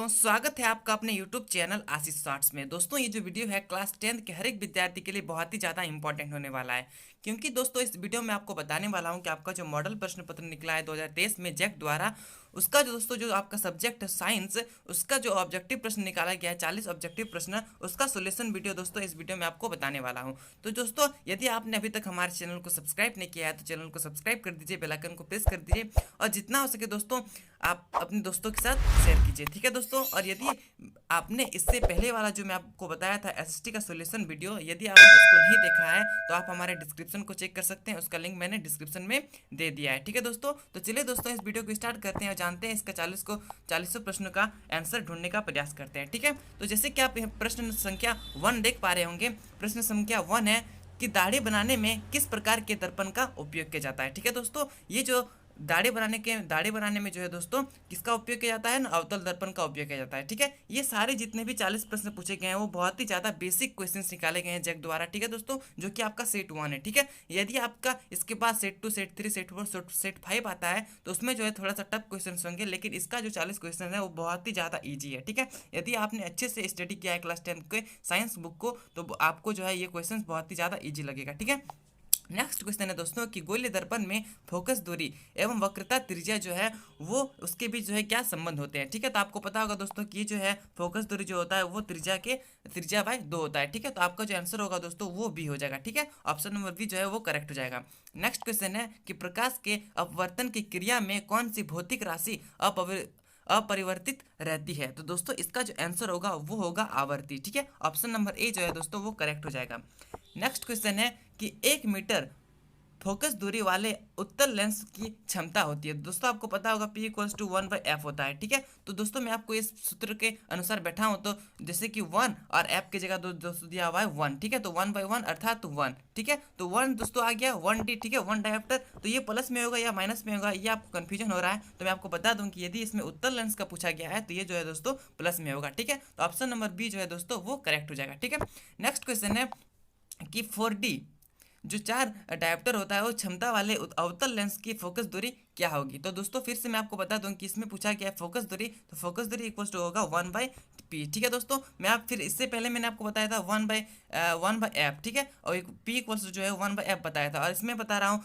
दोस्तों, स्वागत है आपका अपने YouTube चैनल आशीष शॉर्ट्स में। दोस्तों, ये जो वीडियो है क्लास 10th के हर एक विद्यार्थी के लिए बहुत ही ज़्यादा इंपॉर्टेंट होने वाला है, क्योंकि दोस्तों इस वीडियो में आपको बताने वाला हूँ कि आपका जो मॉडल प्रश्न पत्र निकला है 2023 में जैक द्वारा, उसका जो दोस्तों जो आपका सब्जेक्ट है साइंस, उसका जो ऑब्जेक्टिव प्रश्न निकाला गया है 40 ऑब्जेक्टिव प्रश्न, उसका सोल्यूशन वीडियो दोस्तों इस वीडियो में आपको बताने वाला हूँ। तो दोस्तों, यदि आपने अभी तक हमारे चैनल को सब्सक्राइब नहीं किया है तो चैनल को सब्सक्राइब कर दीजिए, बेल आइकन को प्रेस कर दीजिए और जितना हो सके दोस्तों आप अपने दोस्तों के साथ शेयर कीजिए, ठीक है दोस्तों। और यदि आपने इससे पहले वाला जो मैं आपको बताया था एसएसटी का सॉल्यूशन वीडियो, यदि आपने उसको नहीं देखा है तो आप हमारे डिस्क्रिप्शन को चेक कर सकते हैं, उसका लिंक मैंने डिस्क्रिप्शन में दे दिया है, ठीक है दोस्तों। तो चलिए दोस्तों, इस वीडियो को स्टार्ट करते हैं और जानते हैं इसका 40 प्रश्नों का आंसर ढूंढने का प्रयास करते हैं, ठीक है। तो जैसे कि आप प्रश्न संख्या 1 देख पा रहे होंगे, प्रश्न संख्या 1 है कि दाढ़ी बनाने में किस प्रकार के दर्पण का उपयोग किया जाता है, ठीक है दोस्तों। ये जो दाढ़ी बनाने में जो है दोस्तों किसका उपयोग किया जाता है ना, अवतल दर्पण का उपयोग किया जाता है, ठीक है। ये सारे जितने भी 40 प्रश्न पूछे गए हैं वो बहुत ही ज़्यादा बेसिक क्वेश्चंस निकाले गए हैं जैक द्वारा, ठीक है दोस्तों, जो कि आपका सेट 1 है, ठीक है। यदि आपका इसके बाद सेट 2, सेट 3, सेट 4, सेट 5 आता है तो उसमें जो है थोड़ा सा टफ क्वेश्चन होंगे, लेकिन इसका जो 40 क्वेश्चन है वो बहुत ही ज़्यादा ईजी है, ठीक है। यदि आपने अच्छे से स्टडी किया है क्लास 10 के साइंस बुक को तो आपको जो है ये क्वेश्चन बहुत ही ज़्यादा ईजी लगेगा, ठीक है। नेक्स्ट क्वेश्चन है दोस्तों कि गोलीय दर्पण में फोकस दूरी एवं वक्रता त्रिज्या जो है वो उसके बीच जो है क्या संबंध होते हैं, ठीक है। तो आपको पता होगा दोस्तों कि जो है फोकस दूरी जो होता है वो त्रिज्या बाय 2 होता है, ठीक है। तो आपका जो आंसर होगा दोस्तों वो बी हो जाएगा, ठीक है। ऑप्शन नंबर बी जो है वो करेक्ट हो जाएगा। नेक्स्ट क्वेश्चन है कि प्रकाश के अपवर्तन की क्रिया में कौन सी भौतिक राशि अपरिवर्तित रहती है। तो दोस्तों इसका जो आंसर होगा वो होगा आवर्ती, ठीक है। ऑप्शन नंबर ए जो है दोस्तों वो करेक्ट हो जाएगा। नेक्स्ट क्वेश्चन है कि 1 मीटर फोकस दूरी वाले उत्तल लेंस की क्षमता होती है। दोस्तों आपको पता होगा P इक्वल्स टू 1/f होता है, ठीक है। तो दोस्तों मैं आपको इस सूत्र के अनुसार बैठा हूं, तो जैसे कि 1 और f की जगह दोस्तों दिया हुआ है 1, ठीक है। तो 1/1 अर्थात 1, ठीक है। तो 1 दोस्तों आ गया 1d, ठीक है, 1 डायोप्टर। तो ये प्लस में होगा या माइनस में होगा, ये आपको कंफ्यूजन हो रहा है, तो मैं आपको बता दूं कि यदि इसमें उत्तल लेंस का पूछा गया है तो ये जो है दोस्तों प्लस में होगा, ठीक है। तो ऑप्शन नंबर बी जो है दोस्तों वो करेक्ट हो जाएगा, ठीक है। नेक्स्ट क्वेश्चन है कि 4D जो 4 डायोप्टर होता है वो क्षमता वाले अवतल लेंस की फोकस दूरी क्या होगी। तो दोस्तों फिर से मैं आपको बता दूं कि इसमें पूछा गया है फोकस दूरी, तो फोकस दूरी इक्वल्स टू होगा 1/p, ठीक है दोस्तों। मैं आप फिर इससे पहले मैंने आपको बताया था 1/f, ठीक है, और एक p इक्वल्स जो है 1/f बताया था, और इसमें बता रहा हूँ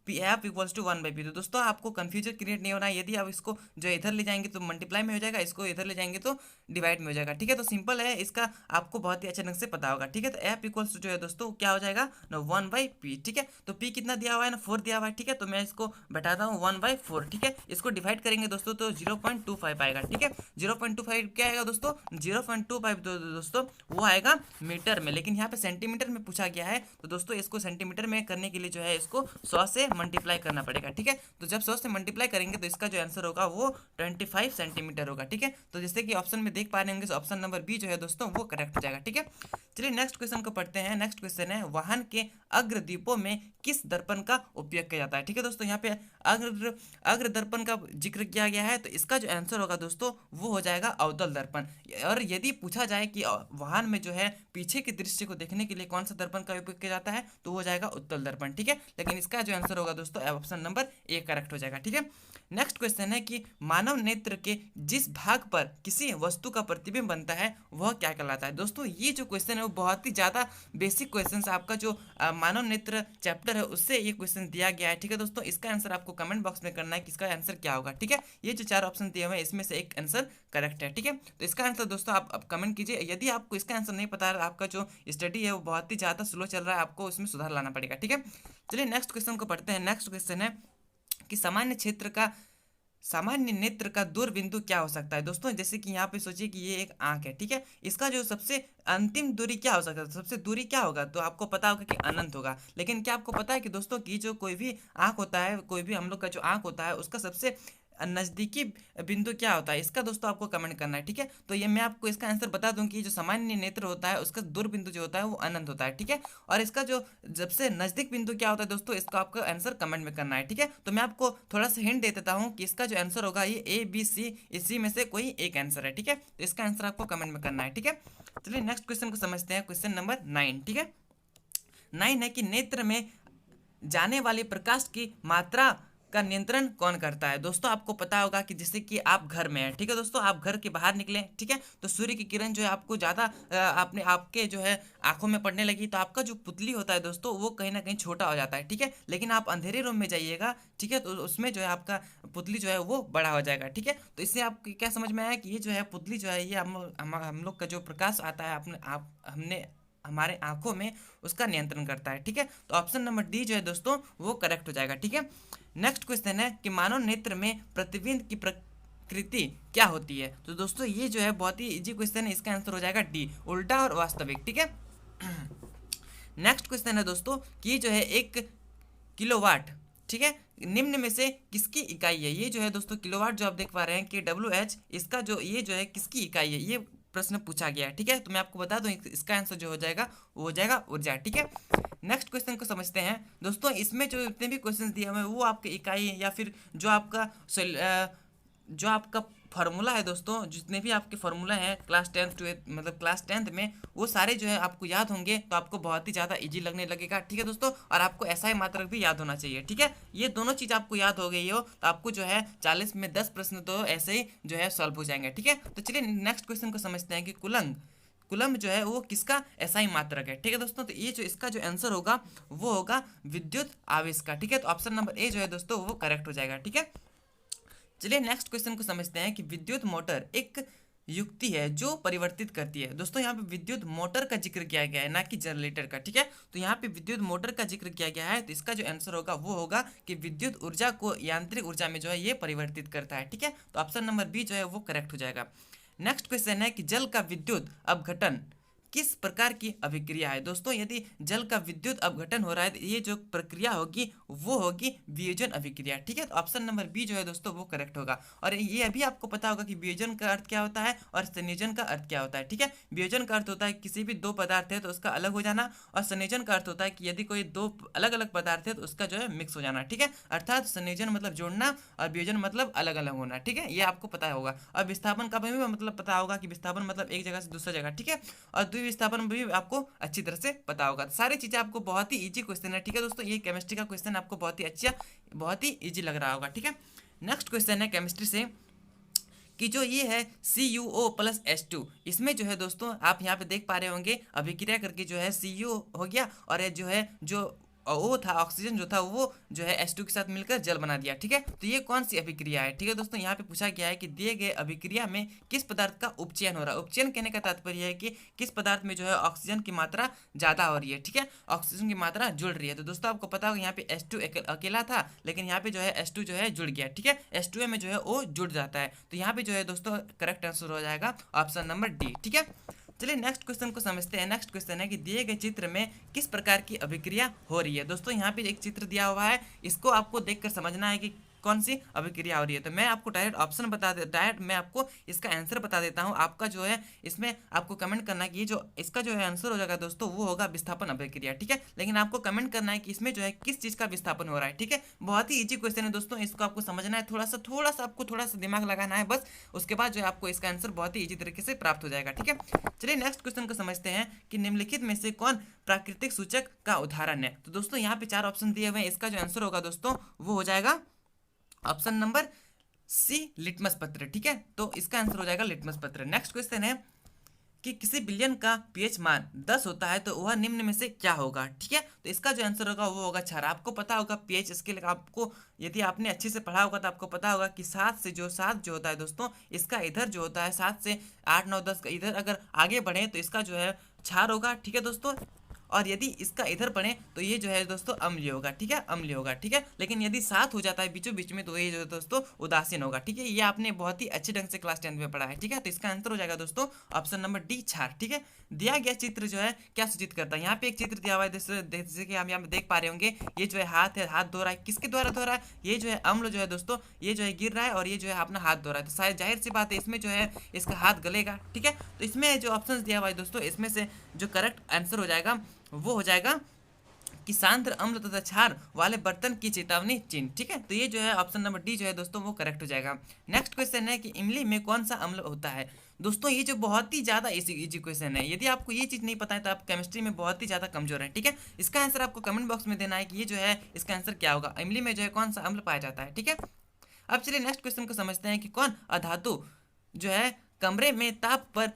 P F equals to 1/p। तो दोस्तों आपको कंफ्यूजन क्रिएट नहीं होना है, यदि आप इसको जो इधर ले जाएंगे तो मल्टीप्लाई में हो जाएगा, इसको इधर ले जाएंगे तो डिवाइड में हो जाएगा, ठीक है। तो सिंपल है, इसका आपको बहुत ही अच्छे ढंग से पता होगा, ठीक है। तो एफ इक्वल्स जो है दोस्तों क्या हो जाएगा ना 1/p, ठीक है। तो p कितना दिया हुआ है ना 4 दिया हुआ है, ठीक है। तो मैं इसको बैठाता हूँ 1/4, ठीक है। इसको डिवाइड करेंगे दोस्तों तो 0.25 आएगा, ठीक है। 0.25 क्या आएगा दोस्तों 0.25 दोस्तों वो आएगा मीटर में, लेकिन यहाँ पे सेंटीमीटर में पूछा गया है, तो दोस्तों इसको सेंटीमीटर में करने के लिए जो है इसको 100 से मल्टीप्लाई करना पड़ेगा, ठीक है। तो जब 100 से मल्टीप्लाई करेंगे तो इसका जो आंसर होगा वो 25 सेंटीमीटर होगा, ठीक है। तो जैसे कि ऑप्शन में देख पा रहे होंगे, ऑप्शन नंबर बी जो है दोस्तों वो करेक्ट हो जाएगा, ठीक है। चलिए नेक्स्ट क्वेश्चन को पढ़ते हैं। नेक्स्ट क्वेश्चन है वाहन के अग्रदीपों में किस दर्पण का उपयोग किया जाता है, ठीक है दोस्तों। यहाँ पे अग्र दर्पण का जिक्र किया गया है, तो इसका जो आंसर होगा दोस्तों वो हो जाएगा अवतल दर्पण। और यदि पूछा जाए कि वाहन में जो है पीछे के दृश्य को देखने के लिए कौन सा दर्पण का उपयोग किया जाता है, तो वो जाएगा उत्तल दर्पण, ठीक है। लेकिन इसका जो आंसर होगा दोस्तों ऑप्शन नंबर ए करेक्ट हो जाएगा, ठीक है। नेक्स्ट क्वेश्चन है कि मानव नेत्र के जिस भाग पर किसी वस्तु का प्रतिबिंब बनता है वह क्या कहलाता है। दोस्तों ये जो क्वेश्चन है वो बहुत ही ज़्यादा बेसिक क्वेश्चन है, आपका जो मानव नेत्र चैप्टर है उससे ये क्वेश्चन दिया गया है, ठीक है दोस्तों। इसका आंसर आपको कमेंट बॉक्स में करना है कि इसका आंसर क्या होगा, ठीक है। ये जो 4 ऑप्शन दिए हुए हैं इसमें से एक आंसर करेक्ट है, ठीक है। तो इसका आंसर दोस्तों आप कमेंट कीजिए। यदि आपको इसका आंसर नहीं पता है, आपका जो स्टडी है वो बहुत ही ज़्यादा स्लो चल रहा है, आपको उसमें सुधार लाना पड़ेगा, ठीक है। चलिए नेक्स्ट क्वेश्चन को पढ़ते हैं। नेक्स्ट क्वेश्चन है कि सामान्य नेत्र का दूर बिंदु क्या हो सकता है। दोस्तों जैसे कि यहाँ पे सोचिए कि ये एक आंख है, ठीक है। इसका जो सबसे अंतिम दूरी क्या हो सकता है, सबसे दूरी क्या होगा, तो आपको पता होगा कि अनंत होगा। लेकिन क्या आपको पता है कि दोस्तों की जो कोई भी आंख होता है, कोई भी हम लोग का जो आंख होता है उसका सबसे नज़दीकी बिंदु क्या होता है, इसका दोस्तों आपको कमेंट करना है, ठीक है। तो ये मैं आपको इसका आंसर बता दूं कि जो सामान्य नेत्र होता है उसका दूर बिंदु जो होता है वो अनंत होता है, ठीक है। और इसका जो सबसे नज़दीक बिंदु क्या होता है दोस्तों, इसका आपको आंसर कमेंट में करना है, ठीक है। तो मैं आपको थोड़ा सा हिंट दे देता हूँ कि इसका जो आंसर होगा ये ए बी सी, इसी में से कोई एक आंसर है, ठीक है। तो इसका आंसर आपको कमेंट में करना है, ठीक है। चलिए नेक्स्ट क्वेश्चन को समझते हैं। क्वेश्चन नंबर 9, ठीक है। 9 है कि नेत्र में जाने वाले प्रकाश की मात्रा का नियंत्रण कौन करता है? दोस्तों आपको पता होगा कि जैसे कि आप घर में हैं, ठीक है दोस्तों, आप घर के बाहर निकले, ठीक है, तो सूर्य की किरण जो है आपको ज़्यादा आपने आपके जो है आंखों में पड़ने लगी, तो आपका जो पुतली होता है दोस्तों वो कहीं ना कहीं छोटा हो जाता है, ठीक है। लेकिन आप अंधेरे रूम में जाइएगा, ठीक है, तो उसमें जो है आपका पुतली जो है वो बड़ा हो जाएगा, ठीक है। तो इससे आपको क्या समझ में आया कि ये जो है पुतली जो है ये हम लोग का जो प्रकाश आता है अपने आप हमने हमारे आंखों में, उसका नियंत्रण करता है, ठीक है। तो ऑप्शन नंबर डी जो है दोस्तों वो करेक्ट हो जाएगा, ठीक है। नेक्स्ट क्वेश्चन है कि मानव नेत्र में प्रतिबिंब की प्रकृति क्या होती है? तो दोस्तों ये जो है बहुत ही इजी क्वेश्चन है, इसका आंसर हो जाएगा डी, उल्टा और वास्तविक, ठीक है। नेक्स्ट क्वेश्चन है दोस्तों कि ये जो है 1 किलोवाट, ठीक है, निम्न में से किसकी इकाई है? ये जो है दोस्तों किलोवाट जो आप देख पा रहे हैं कि WH, इसका जो ये जो है किसकी इकाई है, ये प्रश्न पूछा गया है, ठीक है। तो मैं आपको बता दूं इसका आंसर जो हो जाएगा वो हो जाएगा ऊर्जा, ठीक है। नेक्स्ट क्वेश्चन को समझते हैं दोस्तों। इसमें जो जितने भी क्वेश्चन दिए हुए हैं वो आपके इकाई या फिर जो आपका फार्मूला है दोस्तों, जितने भी आपके फार्मूला हैं क्लास 10th मतलब क्लास 10th में, वो सारे जो है आपको याद होंगे, तो आपको बहुत ही ज़्यादा इजी लगने लगेगा, ठीक है दोस्तों। और आपको ऐसा ही मात्रक भी याद होना चाहिए, ठीक है। ये दोनों चीज़ आपको याद हो गई हो तो आपको जो है 40 में 10 प्रश्न तो ऐसे ही जो है सॉल्व हो जाएंगे, ठीक है। तो चलिए नेक्स्ट क्वेश्चन को समझते हैं कि कुलम्ब जो है वो किसका ऐसा ही मात्रक है, ठीक है दोस्तों। तो ये जो इसका जो आंसर होगा वो होगा विद्युत आवेश का, ठीक है। तो ऑप्शन नंबर ए जो है दोस्तों वो करेक्ट हो जाएगा, ठीक है। चलिए नेक्स्ट क्वेश्चन को समझते हैं कि विद्युत मोटर एक युक्ति है जो परिवर्तित करती है। दोस्तों यहाँ पे विद्युत मोटर का जिक्र किया गया है, ना कि जनरेटर का, ठीक है। तो यहाँ पे विद्युत मोटर का जिक्र किया गया है, तो इसका जो आंसर होगा वो होगा कि विद्युत ऊर्जा को यांत्रिक ऊर्जा में जो है ये परिवर्तित करता है, ठीक है। तो ऑप्शन नंबर बी जो है वो करेक्ट हो जाएगा। नेक्स्ट क्वेश्चन है कि जल का विद्युत अपघटन किस प्रकार की अभिक्रिया है? दोस्तों यदि जल का विद्युत अपघटन हो रहा है तो ये जो प्रक्रिया होगी वो होगी वियोजन अभिक्रिया, ठीक है। तो ऑप्शन नंबर बी जो है दोस्तों वो करेक्ट होगा। और ये अभी आपको पता होगा कि वियोजन का अर्थ क्या होता है और संयोजन का अर्थ क्या होता है, ठीक है। वियोजन का अर्थ होता है किसी भी दो पदार्थ है तो उसका अलग हो जाना, और संयोजन का अर्थ होता है कि यदि कोई दो अलग अलग पदार्थ है तो उसका जो है मिक्स हो जाना, ठीक है। अर्थात संयोजन मतलब जोड़ना और वियोजन मतलब अलग अलग होना, ठीक है, ये आपको पता होगा। और विस्थापन का भी मतलब पता होगा कि विस्थापन मतलब एक जगह से दूसरी जगह, ठीक है। और विस्थापन भी आपको अच्छी तरह से पता होगा। सारी चीजें आपको बहुत ही इजी क्वेश्चन है, ठीक है दोस्तों। ये केमिस्ट्री का क्वेश्चन आपको बहुत ही अच्छा, बहुत ही इजी लग रहा होगा, ठीक है। नेक्स्ट क्वेश्चन है केमिस्ट्री से कि जो ये है CuO+H2, इसमें जो है दोस्तों आप यहाँ पे देख पा रहे होंगे अभिक्रिया करके जो है Cu हो गया, और ये जो है जो वो था ऑक्सीजन जो था वो जो है H2 के साथ मिलकर जल बना दिया, ठीक है। तो ये कौन सी अभिक्रिया है, ठीक है दोस्तों। यहाँ पे पूछा गया है कि दिए गए अभिक्रिया में किस पदार्थ का उपचयन हो रहा है। उपचयन कहने का तात्पर्य है कि किस पदार्थ में जो है ऑक्सीजन की मात्रा ज़्यादा हो रही है, ठीक है, ऑक्सीजन की मात्रा जुड़ रही है। तो दोस्तों आपको पता होगा यहाँ पे H2 अकेला था, लेकिन यहाँ पे जो है H2 जो है जुड़ गया, ठीक है, H2 में जो है वो जुड़ जाता है। तो यहाँ पे जो है दोस्तों करेक्ट आंसर हो जाएगा ऑप्शन नंबर डी, ठीक है। चलिए नेक्स्ट क्वेश्चन को समझते हैं। नेक्स्ट क्वेश्चन है कि दिए गए चित्र में किस प्रकार की अभिक्रिया हो रही है। दोस्तों यहाँ पे एक चित्र दिया हुआ है, इसको आपको देखकर समझना है कि कौन सी अभिक्रिया हो रही है। तो मैं आपको डायरेक्ट मैं आपको इसका आंसर बता देता हूँ। आपका जो है इसमें आपको कमेंट करना है कि ये जो इसका जो है आंसर हो जाएगा दोस्तों वो होगा विस्थापन अभिक्रिया, ठीक है। लेकिन आपको कमेंट करना है कि इसमें जो है किस चीज़ का विस्थापन हो रहा है, ठीक है। बहुत ही इजी क्वेश्चन है दोस्तों, इसको आपको समझना है, थोड़ा सा आपको थोड़ा सा दिमाग लगाना है बस, उसके बाद जो है आपको इसका आंसर बहुत ही इजी तरीके से प्राप्त हो जाएगा, ठीक है। चलिए नेक्स्ट क्वेश्चन को समझते हैं कि निम्नलिखित में से कौन प्राकृतिक सूचक का उदाहरण है। तो दोस्तों यहाँ पे 4 ऑप्शन दिए हुए हैं, इसका जो आंसर होगा दोस्तों वो हो जाएगा ऑप्शन नंबर सी लिटमस पत्र, ठीक है। तो इसका आंसर हो जाएगा लिटमस पत्र। नेक्स्ट क्वेश्चन है कि किसी विलयन का पीएच मान 10 होता है तो वह निम्न में से क्या होगा, ठीक है। तो इसका जो आंसर होगा वो होगा क्षार। आपको पता होगा पीएच स्केल आपको यदि आपने अच्छे से पढ़ा होगा तो आपको पता होगा कि 7 जो होता है दोस्तों, इसका इधर जो होता है 7 से 8 9 10 का इधर अगर आगे बढ़े तो इसका जो है क्षार होगा, ठीक है दोस्तों। और यदि इसका इधर पढ़े तो ये जो है दोस्तों अम्लीय होगा, ठीक है, अम्लीय होगा, ठीक है। लेकिन यदि 7 हो जाता है बीचों बीच में तो ये जो है दोस्तों उदासीन होगा, ठीक है। ये आपने बहुत ही अच्छे ढंग से क्लास 10 में पढ़ा है, ठीक है। तो इसका आंसर हो जाएगा दोस्तों ऑप्शन नंबर डी क्षार, ठीक है। दिया गया चित्र जो है क्या सूचित करता है। यहाँ पे एक चित्र दिया हुआ है जैसे कि हम यहाँ पे देख पा रहे होंगे, ये जो है हाथ धो रहा है, किसके द्वारा धो रहा है, ये जो है अम्ल जो है दोस्तों ये जो है गिर रहा है और ये जो है अपना हाथ धो रहा है। तो शायद जाहिर सी बात है इसमें जो है इसका हाथ गलेगा, ठीक है। तो इसमें जो ऑप्शन दिया हुआ है दोस्तों इसमें से जो करेक्ट आंसर हो जाएगा वो हो जाएगा कि सांद्र अम्ल तथा क्षार वाले बर्तन की चेतावनी चिन्ह। ठीक है, तो ये जो है ऑप्शन नंबर डी जो है दोस्तों वो करेक्ट हो जाएगा। नेक्स्ट क्वेश्चन है कि इमली में कौन सा अम्ल होता है। दोस्तों ये जो बहुत ही ज़्यादा इजी क्वेश्चन है, यदि आपको ये चीज़ नहीं पता है तो आप केमिस्ट्री में बहुत ही ज़्यादा कमजोर है। ठीक है, इसका आंसर आपको कमेंट बॉक्स में देना है कि ये जो है इसका आंसर क्या होगा, इमली में जो है कौन सा अम्ल पाया जाता है। ठीक है, अब चलिए नेक्स्ट क्वेश्चन को समझते हैं कि कौन अधातु जो है कमरे में ताप पर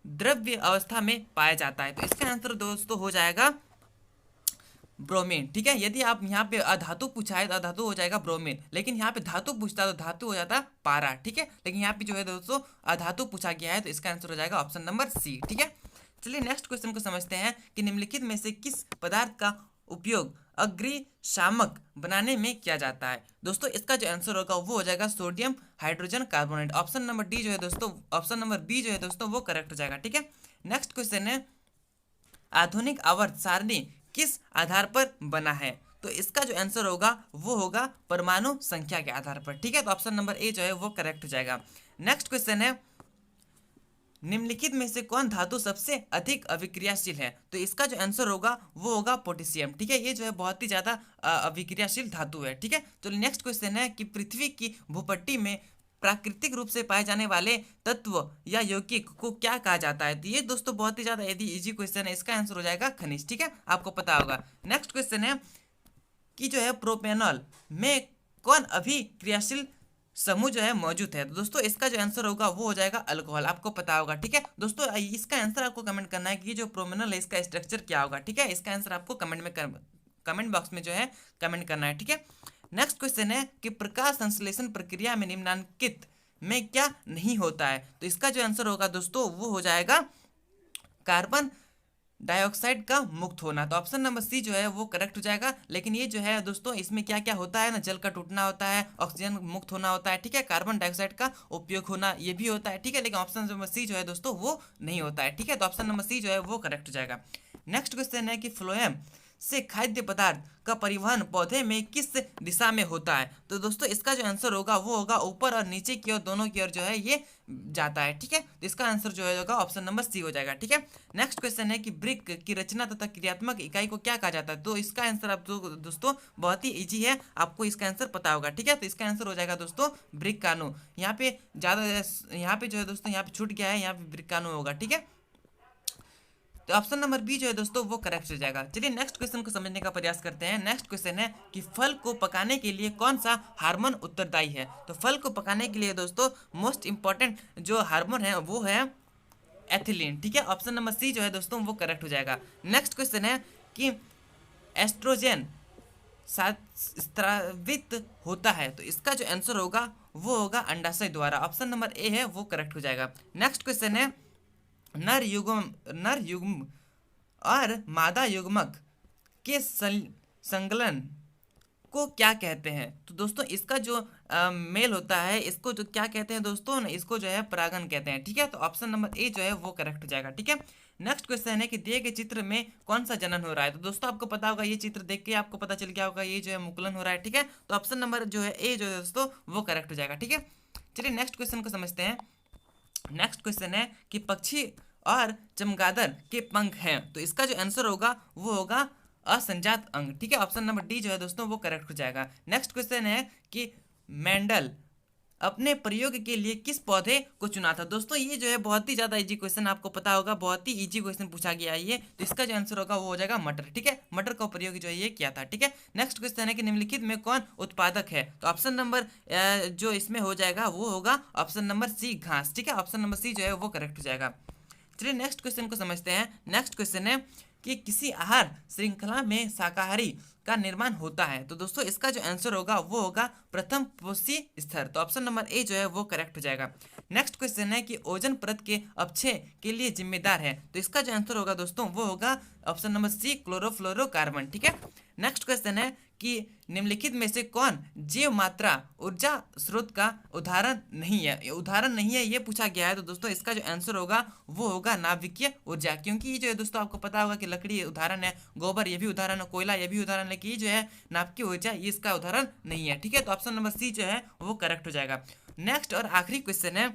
द्रव्य अवस्था में पाया जाता है। तो इसका आंसर दोस्तों हो जाएगा ब्रोमीन। ठीक है, यदि आप यहाँ पे अधातु पूछा है तो अधातु हो जाएगा ब्रोमीन, लेकिन यहाँ पे धातु पूछता है तो धातु हो जाता पारा। ठीक है, लेकिन यहाँ पे जो है दोस्तों अधातु पूछा गया है तो इसका आंसर हो जाएगा ऑप्शन नंबर सी। ठीक है, चलिए नेक्स्ट क्वेश्चन को समझते हैं कि निम्नलिखित में से किस पदार्थ का उपयोग अग्निशामक बनाने में किया जाता है। दोस्तों इसका जो आंसर होगा वो हो जाएगा sodium hydrogen carbonate. Option number D जो है दोस्तों, ऑप्शन नंबर बी जो है दोस्तों वो करेक्ट हो जाएगा। ठीक है, नेक्स्ट क्वेश्चन है आधुनिक आवर्त सारणी किस आधार पर बना है। तो इसका जो आंसर होगा वो होगा परमाणु संख्या के आधार पर। ठीक है, तो ऑप्शन नंबर ए जो है वो करेक्ट हो जाएगा। नेक्स्ट क्वेश्चन है निम्नलिखित में से कौन धातु सबसे अधिक अभिक्रियाशील है। तो इसका जो आंसर होगा वो होगा पोटेशियम। ठीक है, ये जो है बहुत ही ज्यादा अभिक्रियाशील धातु है। ठीक है, तो नेक्स्ट क्वेश्चन है कि पृथ्वी की भूपट्टी में प्राकृतिक रूप से पाए जाने वाले तत्व या यौगिक को क्या कहा जाता है। तो ये दोस्तों बहुत ही ज्यादा यदि इजी क्वेश्चन है, इसका आंसर हो जाएगा खनिज। ठीक है, आपको पता होगा। नेक्स्ट क्वेश्चन है कि जो है प्रोपेनॉल में कौन अभिक्रियाशील समूह जो है मौजूद है। तो दोस्तों इसका जो आंसर होगा वो हो जाएगा अल्कोहल, आपको पता होगा। ठीक है दोस्तों, इसका आंसर आपको कमेंट करना है कि जो प्रोपेनॉल है इसका स्ट्रक्चर क्या होगा। ठीक है, इसका आंसर आपको कमेंट बॉक्स में जो है कमेंट करना है। ठीक है, नेक्स्ट क्वेश्चन है कि प्रकाश संश्लेषण प्रक्रिया में निम्नलिखित में क्या नहीं होता है। तो इसका जो आंसर होगा दोस्तों वो हो जाएगा कार्बन डाइऑक्साइड का मुक्त होना। तो ऑप्शन नंबर सी जो है वो करेक्ट हो जाएगा। लेकिन ये जो है दोस्तों इसमें क्या क्या होता है ना, जल का टूटना होता है, ऑक्सीजन मुक्त होना होता है। ठीक है, कार्बन डाइऑक्साइड का उपयोग होना ये भी होता है। ठीक है, लेकिन ऑप्शन नंबर सी जो है दोस्तों वो नहीं होता है। ठीक है, तो ऑप्शन नंबर सी जो है वो करेक्ट हो जाएगा। नेक्स्ट क्वेश्चन है कि फ्लोएम से खाद्य पदार्थ का परिवहन पौधे में किस दिशा में होता है। तो दोस्तों इसका जो आंसर होगा वो होगा ऊपर और नीचे की ओर, दोनों की ओर जो है ये जाता है। ठीक है, तो इसका आंसर जो है होगा ऑप्शन नंबर सी हो जाएगा। ठीक है, नेक्स्ट क्वेश्चन है कि ब्रिक की रचना तथा क्रियात्मक इकाई को क्या कहा जाता है। तो इसका आंसर आप दोस्तों बहुत ही इजी है, आपको इसका आंसर पता होगा। ठीक है, तो इसका आंसर हो जाएगा दोस्तों ब्रिक कानू। यहाँ पे ज्यादा यहाँ पे जो है दोस्तों यहाँ पे छूट गया है, यहाँ पे ब्रिक कानू होगा। ठीक है, तो ऑप्शन नंबर बी जो है दोस्तों वो करेक्ट हो जाएगा। चलिए नेक्स्ट क्वेश्चन को समझने का प्रयास करते हैं। नेक्स्ट क्वेश्चन है कि फल को पकाने के लिए कौन सा हार्मोन उत्तरदायी है। तो फल को पकाने के लिए दोस्तों मोस्ट इंपॉर्टेंट जो हार्मोन है वो है एथिलीन। ठीक है, ऑप्शन नंबर सी जो है दोस्तों वो करेक्ट हो जाएगा। नेक्स्ट क्वेश्चन है कि एस्ट्रोजन स्रावित होता है। तो इसका जो आंसर होगा वो होगा अंडाशय द्वारा। ऑप्शन नंबर ए है वो करेक्ट हो जाएगा। नेक्स्ट क्वेश्चन है नर युग्म और मादा युग्मक के संकलन को क्या कहते हैं। तो दोस्तों इसका जो मेल होता है इसको जो क्या कहते हैं दोस्तों, इसको जो है परागन कहते हैं। ठीक है, तो ऑप्शन नंबर ए जो है वो करेक्ट हो जाएगा। ठीक है, नेक्स्ट क्वेश्चन है कि दिए गए चित्र में कौन सा जनन हो रहा है। तो दोस्तों आपको पता होगा, ये चित्र देख के आपको पता चल गया होगा ये जो है मुकुलन हो रहा है। ठीक है, तो ऑप्शन नंबर जो है ए जो है दोस्तों वो करेक्ट हो जाएगा। ठीक है, चलिए नेक्स्ट क्वेश्चन को समझते हैं। नेक्स्ट क्वेश्चन है कि पक्षी और चमगादड़ के पंख हैं। तो इसका जो आंसर होगा वो होगा असंजात अंग। ठीक है, ऑप्शन नंबर डी जो है दोस्तों वो करेक्ट हो जाएगा। नेक्स्ट क्वेश्चन है कि मेंडल अपने प्रयोग के लिए किस पौधे को चुना था। दोस्तों ये जो है बहुत ही ज्यादा इजी क्वेश्चन, आपको पता होगा बहुत ही इजी क्वेश्चन पूछा गया है ये। तो इसका जो आंसर होगा वो हो जाएगा मटर। ठीक है, मटर का प्रयोग जो है ये किया था। ठीक है, नेक्स्ट क्वेश्चन है कि निम्नलिखित में कौन उत्पादक है। तो ऑप्शन नंबर जो इसमें हो जाएगा वो होगा ऑप्शन नंबर सी घास। ठीक है, ऑप्शन नंबर सी जो है वो करेक्ट हो जाएगा। चलिए नेक्स्ट क्वेश्चन को समझते हैं। नेक्स्ट क्वेश्चन है कि किसी आहार श्रृंखला में शाकाहारी का निर्माण होता है। तो दोस्तों इसका जो आंसर होगा वो होगा प्रथम पोषी स्तर। तो ऑप्शन नंबर ए जो है वो करेक्ट हो जाएगा। नेक्स्ट क्वेश्चन है कि ओजोन परत के अपक्षय के लिए जिम्मेदार है। तो इसका जो आंसर होगा दोस्तों वो होगा ऑप्शन नंबर सी क्लोरोफ्लोरोकार्बन। ठीक है, नेक्स्ट क्वेश्चन है कि निम्नलिखित में से कौन जैव मात्रा ऊर्जा स्रोत का उदाहरण नहीं है, ये पूछा गया है। तो दोस्तों इसका जो आंसर होगा वो होगा नाभिकीय ऊर्जा, क्योंकि ये जो है दोस्तों आपको पता होगा कि लकड़ी उदाहरण है, गोबर ये भी उदाहरण है, कोयला ये भी उदाहरण है, कि ये जो है नाभिकीय ऊर्जा ये इसका उदाहरण नहीं है। ठीक है, तो ऑप्शन नंबर सी जो है वो करेक्ट हो जाएगा। नेक्स्ट और आखिरी क्वेश्चन है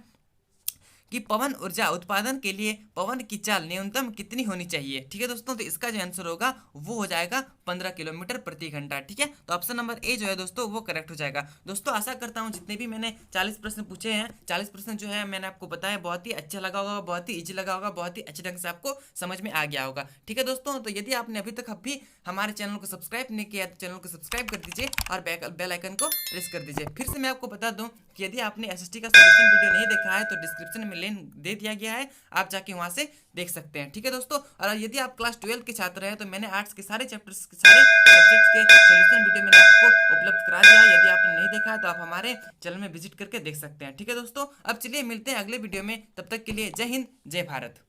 कि पवन ऊर्जा उत्पादन के लिए पवन की चाल न्यूनतम कितनी होनी चाहिए। ठीक है दोस्तों, तो इसका जो आंसर होगा वो हो जाएगा 15 किलोमीटर प्रति घंटा। ठीक है, तो ऑप्शन नंबर ए जो है दोस्तों वो करेक्ट हो जाएगा। दोस्तों आशा करता हूँ जितने भी मैंने 40 प्रश्न पूछे हैं, 40 प्रश्न जो है मैंने आपको बताया बहुत ही अच्छा लगा होगा, बहुत ही इजी लगा होगा, बहुत ही अच्छे ढंग से आपको समझ में आ गया होगा। ठीक है दोस्तों, तो यदि आपने अभी तक अभी हमारे चैनल को सब्सक्राइब नहीं किया तो चैनल को सब्सक्राइब कर दीजिए और बेल आइकन को प्रेस कर दीजिए। फिर से मैं आपको बता दूं कि यदि आपने एसएसटी का सॉल्यूशन वीडियो नहीं देखा है तो डिस्क्रिप्शन में लिंक दे दिया गया है, आप जाके वहां से देख सकते हैं। ठीक है दोस्तों, और यदि आप क्लास 12 के छात्र हैं तो मैंने आर्ट्स के सारे चैप्टर्स के सारे सब्जेक्ट्स के सॉल्यूशन वीडियो मैंने आपको उपलब्ध करा दिया है। यदि आपने नहीं देखा है तो आप हमारे चैनल में विजिट करके देख सकते हैं। ठीक है दोस्तों, अब चलिए मिलते हैं अगले वीडियो में, तब तक के लिए जय हिंद जय भारत।